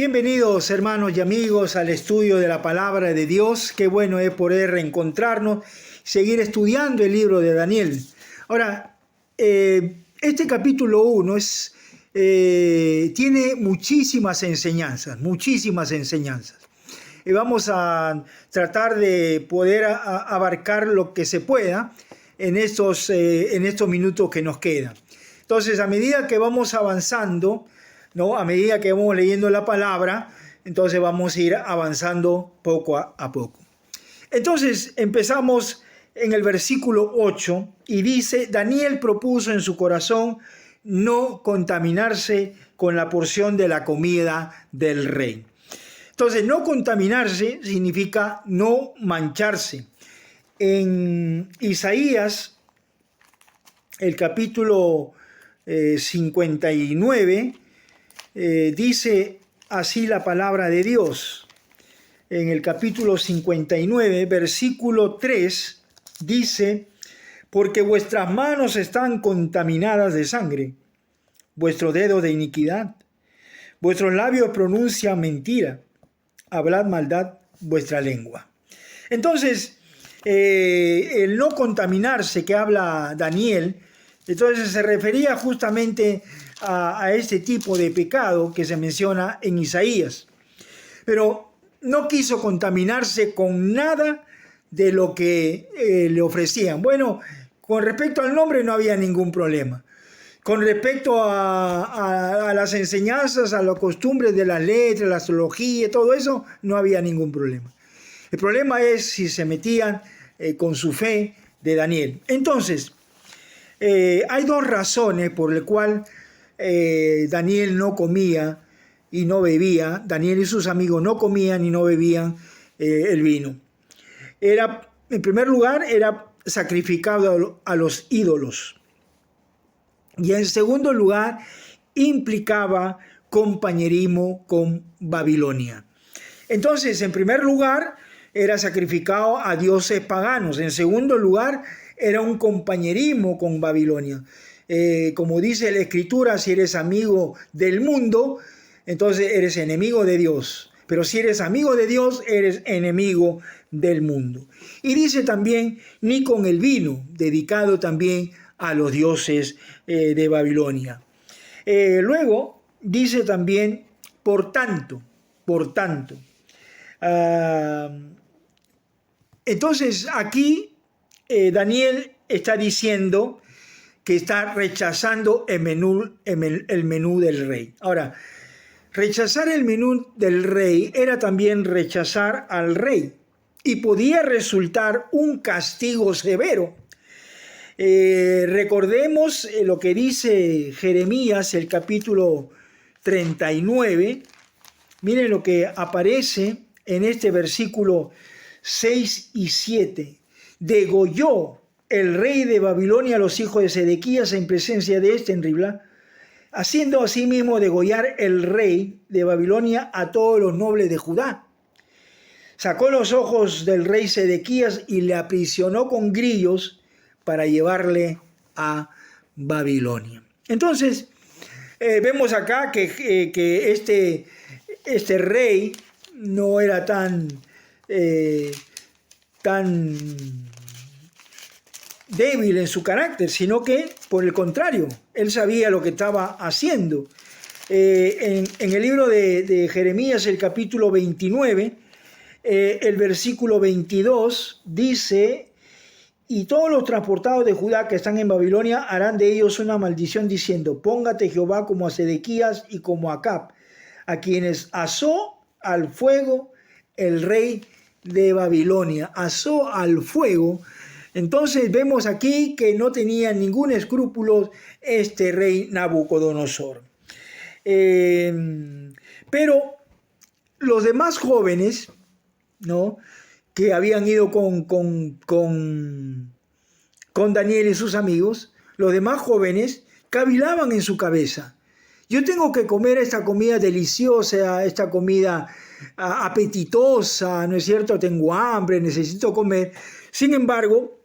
Bienvenidos hermanos y amigos al estudio de la palabra de Dios. Qué bueno es poder reencontrarnos, seguir estudiando el libro de Daniel. Ahora, este capítulo 1 tiene muchísimas enseñanzas. Y vamos a tratar de poder abarcar lo que se pueda en estos minutos que nos quedan. Entonces, a medida que vamos avanzando, ¿no? A medida que vamos leyendo la palabra, entonces vamos a ir avanzando poco a poco. Entonces empezamos en el versículo 8 y dice: Daniel propuso en su corazón no contaminarse con la porción de la comida del rey. Entonces, no contaminarse significa no mancharse. En Isaías, el capítulo 59, dice así la palabra de Dios. En el capítulo 59, versículo 3, dice: porque vuestras manos están contaminadas de sangre, vuestro dedo de iniquidad, vuestros labios pronuncian mentira, hablad maldad vuestra lengua. Entonces, el no contaminarse que habla Daniel, entonces se refería justamente a este tipo de pecado que se menciona en Isaías. Pero no quiso contaminarse con nada de lo que le ofrecían. Bueno, con respecto al nombre no había ningún problema. Con respecto a las enseñanzas, a las costumbres de las letras, la astrología, todo eso, no había ningún problema. El problema es si se metían con su fe de Daniel. Entonces, hay dos razones por las cuales Daniel no comía y no bebía. Daniel y sus amigos no comían y no bebían el vino. En primer lugar, era sacrificado a los ídolos. Y en segundo lugar, implicaba compañerismo con Babilonia. Entonces, en primer lugar, era sacrificado a dioses paganos. En segundo lugar, era un compañerismo con Babilonia. Como dice la Escritura, si eres amigo del mundo, entonces eres enemigo de Dios. Pero si eres amigo de Dios, eres enemigo del mundo. Y dice también, ni con el vino, dedicado también a los dioses de Babilonia. Luego dice también, por tanto. Entonces aquí Daniel está diciendo que está rechazando el menú del rey. Ahora, rechazar el menú del rey era también rechazar al rey y podía resultar un castigo severo. Recordemos lo que dice Jeremías, el capítulo 39. Miren lo que aparece en este versículo 6 y 7. Degolló el rey de Babilonia a los hijos de Sedequías en presencia de en Ribla, haciendo asimismo degollar el rey de Babilonia a todos los nobles de Judá. Sacó los ojos del rey Sedequías y le aprisionó con grillos para llevarle a Babilonia. Entonces, vemos acá que este rey no era tan débil en su carácter, sino que, por el contrario, él sabía lo que estaba haciendo. En el libro de Jeremías, el capítulo 29, el versículo 22, dice: y todos los transportados de Judá que están en Babilonia harán de ellos una maldición, diciendo: póngate Jehová como a Sedequías y como a Acab, a quienes asó al fuego el rey de Babilonia. Asó al fuego. Entonces vemos aquí que no tenía ningún escrúpulo este rey Nabucodonosor. Pero los demás jóvenes, ¿no?, que habían ido con Daniel y sus amigos, los demás jóvenes cavilaban en su cabeza: yo tengo que comer esta comida deliciosa, esta comida apetitosa, ¿no es cierto? Tengo hambre, necesito comer. Sin embargo,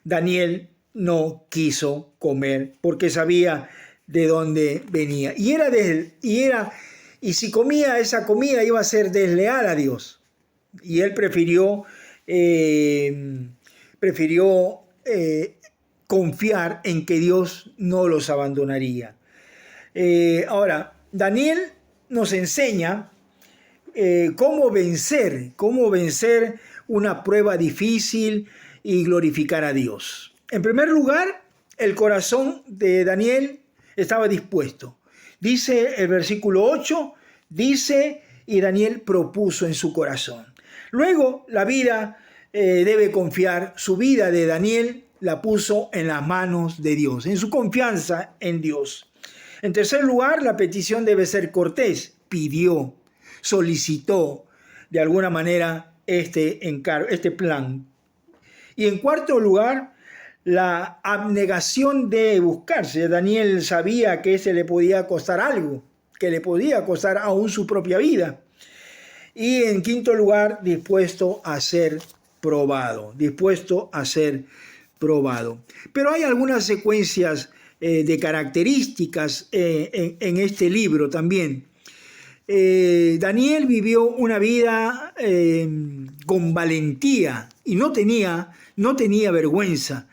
Daniel no quiso comer porque sabía de dónde venía. Y si comía esa comida iba a ser desleal a Dios. Y él prefirió confiar en que Dios no los abandonaría. Ahora, Daniel nos enseña cómo vencer una prueba difícil y glorificar a Dios. En primer lugar, el corazón de Daniel estaba dispuesto. Dice el versículo 8, y Daniel propuso en su corazón. Luego, la vida debe confiar, su vida de Daniel la puso en las manos de Dios, en su confianza en Dios. En tercer lugar, la petición debe ser cortés. Pidió, solicitó de alguna manera este plan. Y en cuarto lugar, la abnegación de buscarse. Daniel sabía que ese le podía costar algo, que le podía costar aún su propia vida. Y en quinto lugar, dispuesto a ser probado. Pero hay algunas secuencias de características en este libro también. Daniel vivió una vida con valentía y no tenía vergüenza.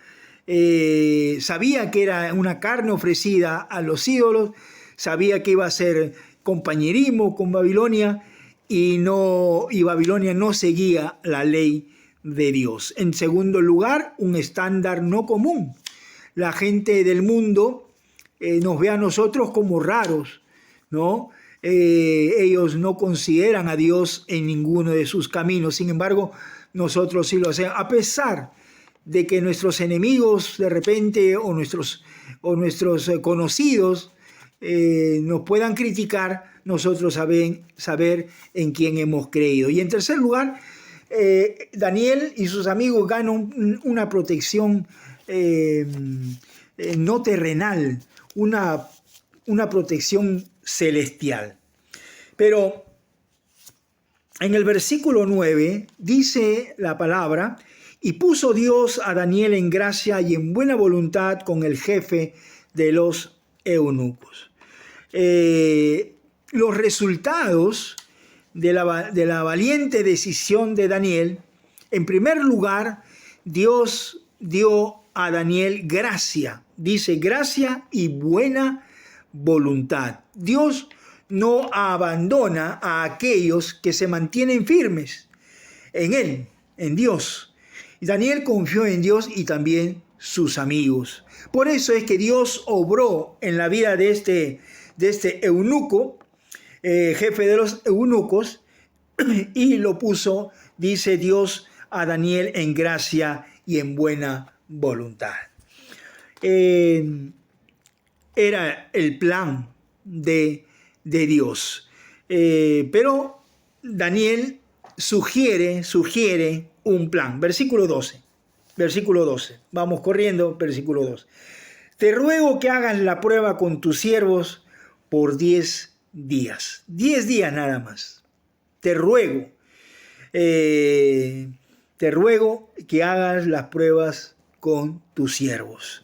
Sabía que era una carne ofrecida a los ídolos, sabía que iba a ser compañerismo con Babilonia y Babilonia no seguía la ley de Dios. En segundo lugar, un estándar no común. La gente del mundo nos ve a nosotros como raros, ¿no? Ellos no consideran a Dios en ninguno de sus caminos. Sin embargo, nosotros sí lo hacemos. A pesar de que nuestros enemigos de repente o nuestros conocidos nos puedan criticar, nosotros saber en quién hemos creído. Y en tercer lugar, Daniel y sus amigos ganan una protección no terrenal, una protección celestial. Pero en el versículo 9 dice la palabra: y puso Dios a Daniel en gracia y en buena voluntad con el jefe de los eunucos. Los resultados de la valiente decisión de Daniel: en primer lugar, Dios dio a Daniel gracia. Dice gracia y buena voluntad. Dios no abandona a aquellos que se mantienen firmes en Él, en Dios. Y Daniel confió en Dios y también sus amigos. Por eso es que Dios obró en la vida de este eunuco, jefe de los eunucos, y lo puso, dice Dios, a Daniel en gracia y en buena voluntad. Era el plan de Dios. Pero Daniel sugiere un plan. Versículo 12. Vamos corriendo, versículo 2. Te ruego que hagas la prueba con tus siervos por 10 días. 10 días nada más. Te ruego que hagas las pruebas con tus siervos.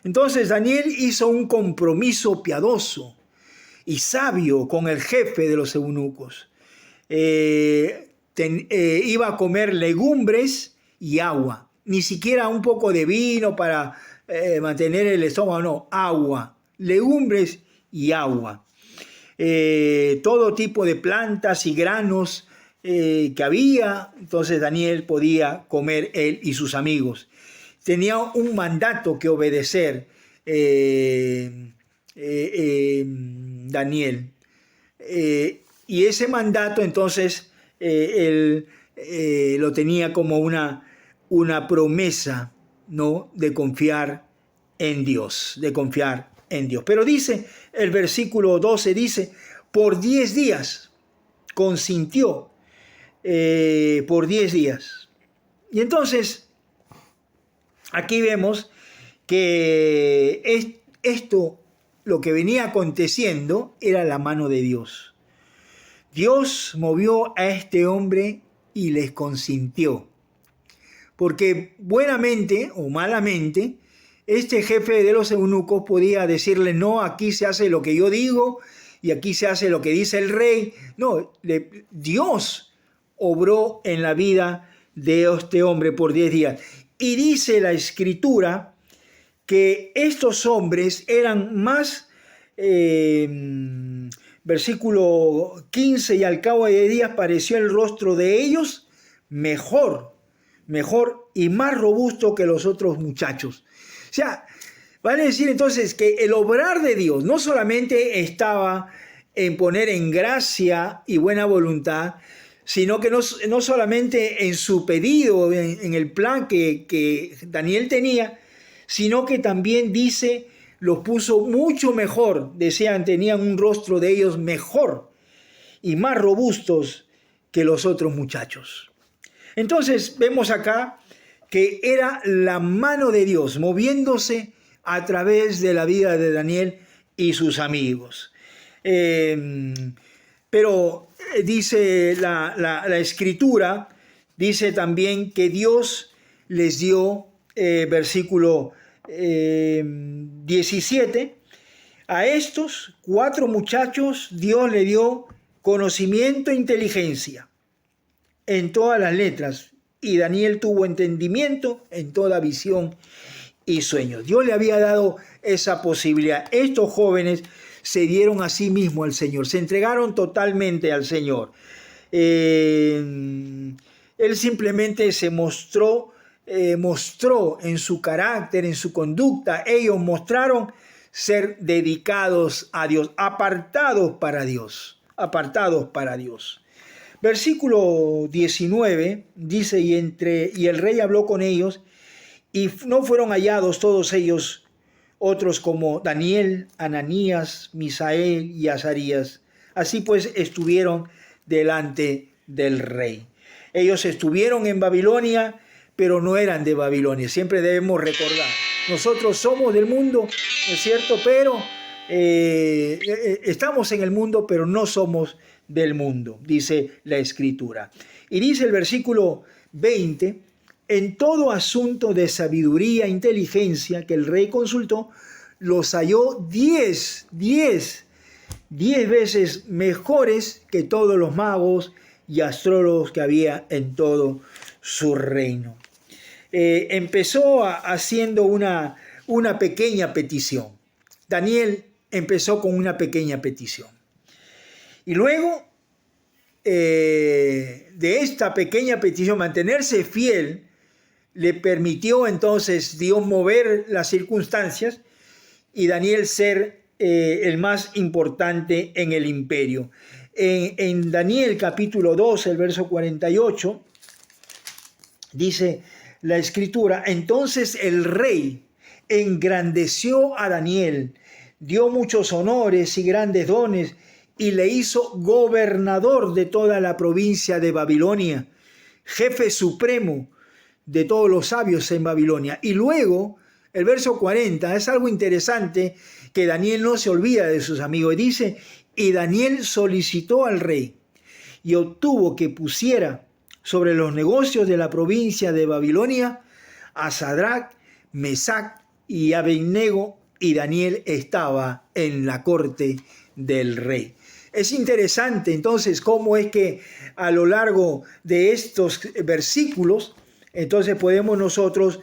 Entonces Daniel hizo un compromiso piadoso y sabio con el jefe de los eunucos. Iba a comer legumbres y agua. Ni siquiera un poco de vino para mantener el estómago, no, agua, legumbres y agua. Todo tipo de plantas y granos que había, entonces Daniel podía comer, él y sus amigos. Tenía un mandato que obedecer Daniel. Y ese mandato entonces él lo tenía como una promesa, ¿no?, de confiar en Dios, Pero dice el versículo 12, dice, por 10 días consintió, por 10 días. Y entonces, aquí vemos que esto, lo que venía aconteciendo, era la mano de Dios. Dios movió a este hombre y les consintió. Porque buenamente o malamente, este jefe de los eunucos podía decirle, no, aquí se hace lo que yo digo y aquí se hace lo que dice el rey. No, Dios obró en la vida de este hombre por 10 días. Y dice la Escritura que estos hombres eran más, versículo 15, y al cabo de días pareció el rostro de ellos mejor y más robusto que los otros muchachos. O sea, van a decir entonces que el obrar de Dios no solamente estaba en poner en gracia y buena voluntad, sino que no solamente en su pedido, en el plan que Daniel tenía, sino que también dice, los puso mucho mejor, tenían un rostro de ellos mejor y más robustos que los otros muchachos. Entonces vemos acá que era la mano de Dios moviéndose a través de la vida de Daniel y sus amigos. Pero dice la Escritura, dice también que Dios les dio, versículo 17, a estos 4 muchachos Dios le dio conocimiento e inteligencia en todas las letras, y Daniel tuvo entendimiento en toda visión y sueño. Dios le había dado esa posibilidad. Estos jóvenes se dieron a sí mismos al Señor, se entregaron totalmente al Señor. Él simplemente se mostró en su carácter, en su conducta. Ellos mostraron ser dedicados a Dios, apartados para Dios. Versículo 19 dice, y el rey habló con ellos, y no fueron hallados todos ellos otros como Daniel, Ananías, Misael y Azarías. Así pues estuvieron delante del rey. Ellos estuvieron en Babilonia, pero no eran de Babilonia. Siempre debemos recordar, nosotros somos del mundo, ¿no es cierto? Pero estamos en el mundo, pero no somos del mundo, dice la Escritura. Y dice el versículo 20, en todo asunto de sabiduría e inteligencia que el rey consultó, los halló 10 veces mejores que todos los magos y astrólogos que había en todo su reino. Empezó haciendo una pequeña petición. Daniel empezó con una pequeña petición. Y luego de esta pequeña petición, mantenerse fiel, le permitió entonces Dios mover las circunstancias y Daniel ser el más importante en el imperio. En Daniel capítulo 2, el verso 48, dice la Escritura, entonces el rey engrandeció a Daniel, dio muchos honores y grandes dones, y le hizo gobernador de toda la provincia de Babilonia, jefe supremo de todos los sabios en Babilonia. Y luego, el verso 40, es algo interesante que Daniel no se olvida de sus amigos. Dice, y Daniel solicitó al rey y obtuvo que pusiera sobre los negocios de la provincia de Babilonia a Sadrach, Mesac y Abednego, y Daniel estaba en la corte del rey. Es interesante entonces cómo es que a lo largo de estos versículos, entonces podemos nosotros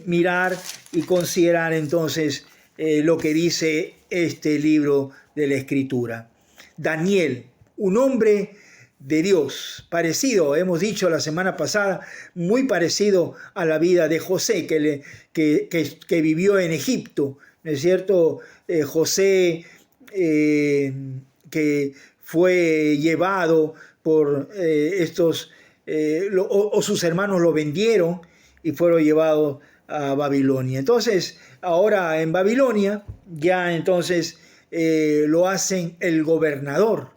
mirar y considerar entonces lo que dice este libro de la Escritura. Daniel, un hombre de Dios, parecido, hemos dicho la semana pasada, muy parecido a la vida de José, que vivió en Egipto, ¿no es cierto? José, que fue llevado por sus hermanos lo vendieron y fueron llevados a Babilonia. Entonces, ahora en Babilonia, ya entonces lo hacen el gobernador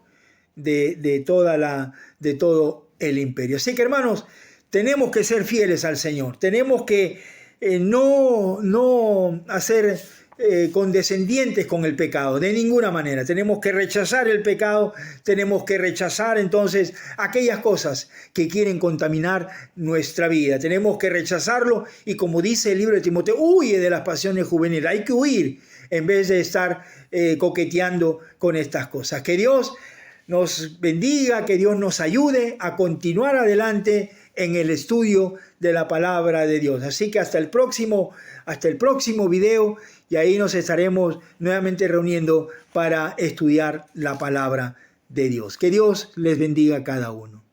de todo el imperio. Así que, hermanos, tenemos que ser fieles al Señor. Tenemos que no hacer condescendientes con el pecado, de ninguna manera. Tenemos que rechazar el pecado, tenemos que rechazar entonces aquellas cosas que quieren contaminar nuestra vida. Tenemos que rechazarlo y, como dice el libro de Timoteo, huye de las pasiones juveniles. Hay que huir en vez de estar coqueteando con estas cosas. Que Dios nos bendiga, que Dios nos ayude a continuar adelante en el estudio de la palabra de Dios. Así que hasta el próximo video, y ahí nos estaremos nuevamente reuniendo para estudiar la palabra de Dios. Que Dios les bendiga a cada uno.